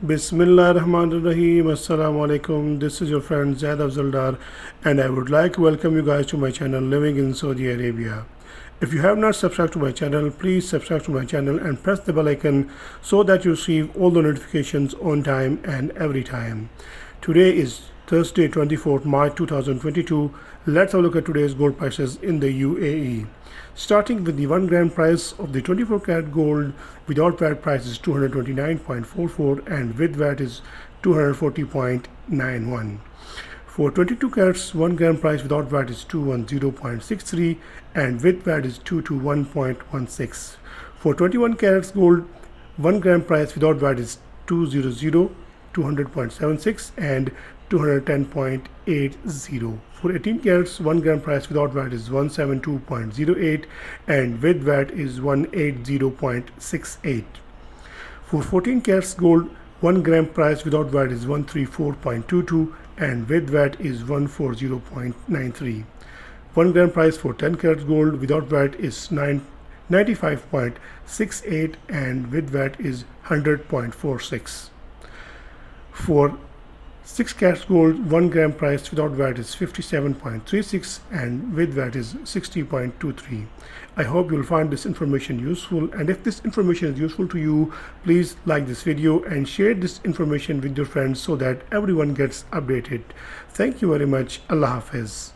Bismillahirrahmanirrahim. Assalamu alaikum. This is your friend Zaid Afzaldar, and I would like to welcome you guys to my channel Living in Saudi Arabia. If you have not subscribed to my channel, please subscribe to my channel and press the bell icon so that you receive all the notifications on time and every time. Today is Thursday, 24th March 2022. Let's have a look at today's gold prices in the UAE. Starting with the 1 gram price of the 24 karat gold without VAT price is 229.44 and with VAT is 240.91. For 22 carats, 1 gram price without VAT is 210.63 and with VAT is 221.16. For 21 carats gold, 1 gram price without VAT is 200.76 and 210.80. For 18 carats, 1 gram price without VAT is 172.08 and with VAT is 180.68. For 14 carats gold, 1 gram price without VAT is 134.22 and with VAT is 140.93. 1 gram price for 10 carats gold without VAT is 95.68 and with VAT is 100.46. For 6 carats gold, 1 gram price without VAT is 57.36 and with VAT is 60.23. I hope you'll find this information useful, and if this information is useful to you, please like this video and share this information with your friends so that everyone gets updated. Thank you very much. Allah Hafiz.